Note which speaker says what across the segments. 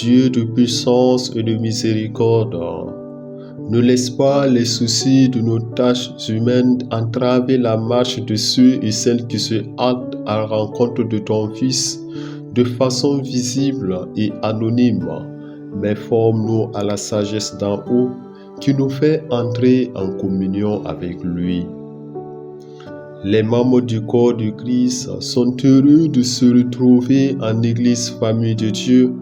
Speaker 1: Dieu de puissance et de miséricorde, ne laisse pas les soucis de nos tâches humaines entraver la marche de ceux et celles qui se hâtent à la rencontre de ton Fils de façon visible et anonyme, mais forme-nous à la sagesse d'en haut qui nous fait entrer en communion avec lui. Les membres du corps du Christ sont heureux de se retrouver en Église famille de Dieu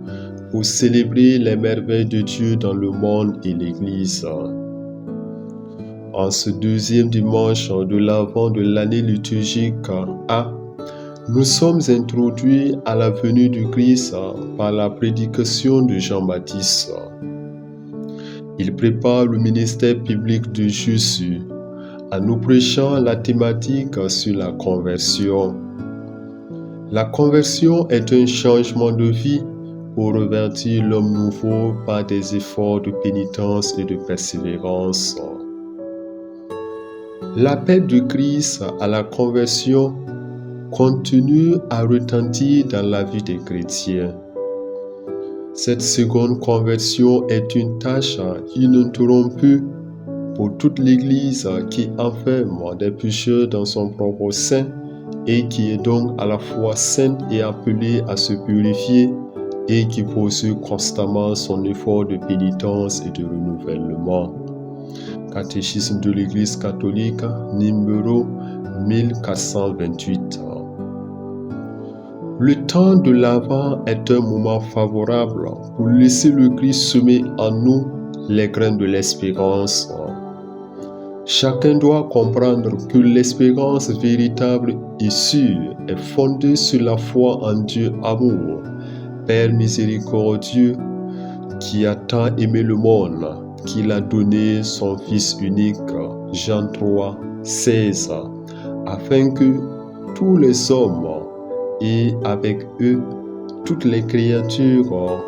Speaker 1: pour célébrer les merveilles de Dieu dans le monde et l'Église. En ce deuxième dimanche de l'Avent de l'année liturgique A, nous sommes introduits à la venue du Christ par la prédication de Jean-Baptiste. Il prépare le ministère public de Jésus en nous prêchant la thématique sur la conversion. La conversion est un changement de vie pour revêtir l'homme nouveau par des efforts de pénitence et de persévérance. L'appel de Christ à la conversion continue à retentir dans la vie des chrétiens. Cette seconde conversion est une tâche ininterrompue pour toute l'Église qui enferme des pécheurs dans son propre sein et qui est donc à la fois sainte et appelée à se purifier et qui poursuit constamment son effort de pénitence et de renouvellement. Catéchisme de l'Église catholique, numéro 1428. Le temps de l'Avent est un moment favorable pour laisser le Christ semer en nous les graines de l'espérance. Chacun doit comprendre que l'espérance véritable et sûre est fondée sur la foi en Dieu amour, Père miséricordieux, qui a tant aimé le monde, qu'il a donné son Fils unique, Jean 3, 16, afin que tous les hommes et avec eux toutes les créatures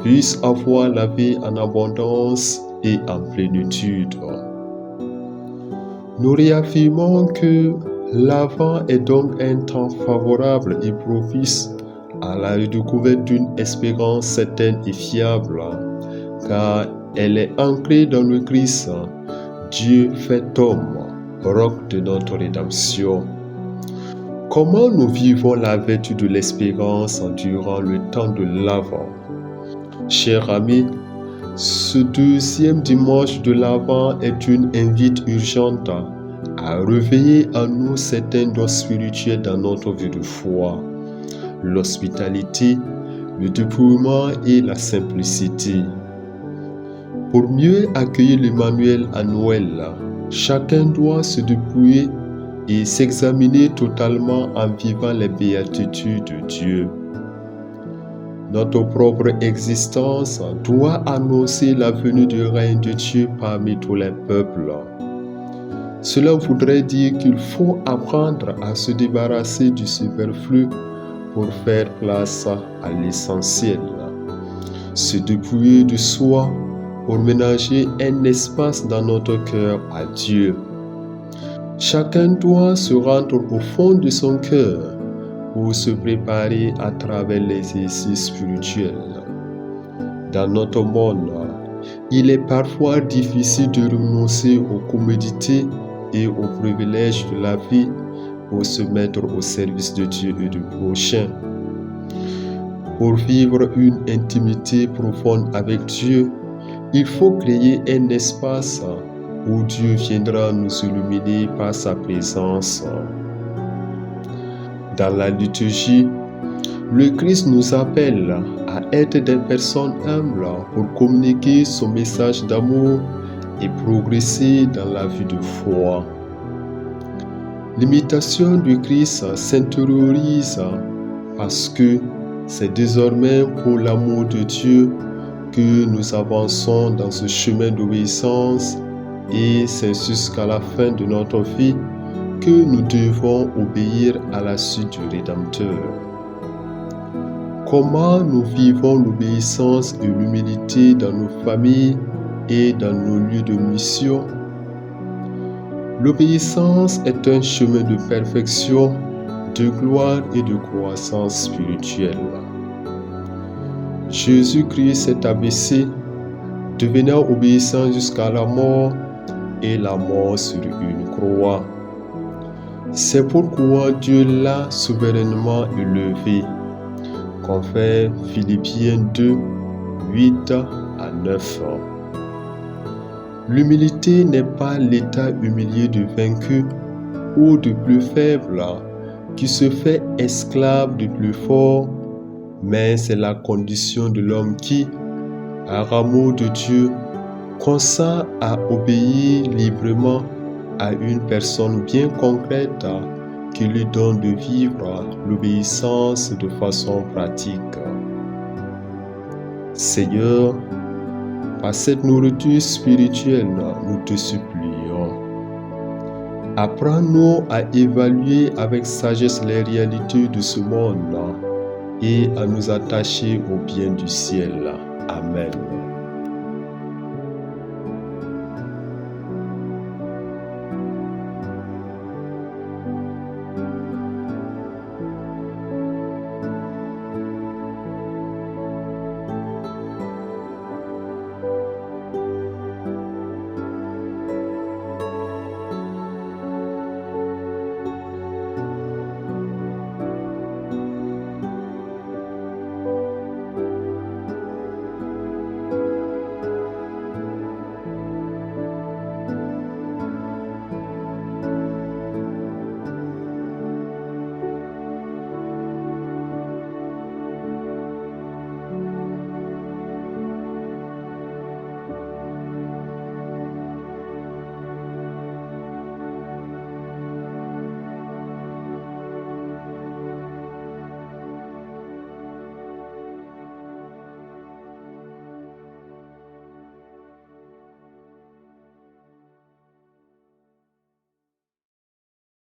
Speaker 1: puissent avoir la vie en abondance et en plénitude. Nous réaffirmons que l'Avent est donc un temps favorable et propice à la redécouverte d'une espérance certaine et fiable, car elle est ancrée dans le Christ, Dieu fait homme, roc de notre rédemption. Comment nous vivons la vertu de l'espérance durant le temps de l'Avent? Chers amis, ce deuxième dimanche de l'Avent est une invite urgente à réveiller en nous certains dons spirituels dans notre vie de foi, l'hospitalité, le dépouillement et la simplicité. Pour mieux accueillir l'Emmanuel à Noël, chacun doit se dépouiller et s'examiner totalement en vivant les béatitudes de Dieu. Notre propre existence doit annoncer la venue du règne de Dieu parmi tous les peuples. Cela voudrait dire qu'il faut apprendre à se débarrasser du superflu pour faire place à l'essentiel. Se dépouiller de soi pour ménager un espace dans notre cœur à Dieu. Chacun doit se rendre au fond de son cœur pour se préparer à travers l'exercice spirituel. Dans notre monde, il est parfois difficile de renoncer aux commodités et aux privilèges de la vie pour se mettre au service de Dieu et du prochain. Pour vivre une intimité profonde avec Dieu, il faut créer un espace où Dieu viendra nous illuminer par sa présence. Dans la liturgie, le Christ nous appelle à être des personnes humbles pour communiquer son message d'amour et progresser dans la vie de foi. L'imitation du Christ s'intériorise parce que c'est désormais pour l'amour de Dieu que nous avançons dans ce chemin d'obéissance et c'est jusqu'à la fin de notre vie que nous devons obéir à la suite du Rédempteur. Comment nous vivons l'obéissance et l'humilité dans nos familles et dans nos lieux de mission? L'obéissance est un chemin de perfection, de gloire et de croissance spirituelle. Jésus-Christ s'est abaissé, devenant obéissant jusqu'à la mort et la mort sur une croix. C'est pourquoi Dieu l'a souverainement élevé. Confère Philippiens 2, 8 à 9. L'humilité n'est pas l'état humilié du vaincu ou du plus faible qui se fait esclave du plus fort, mais c'est la condition de l'homme qui, par amour de Dieu, consent à obéir librement à une personne bien concrète qui lui donne de vivre l'obéissance de façon pratique. Seigneur, par cette nourriture spirituelle, nous te supplions. Apprends-nous à évaluer avec sagesse les réalités de ce monde et à nous attacher au bien du ciel. Amen.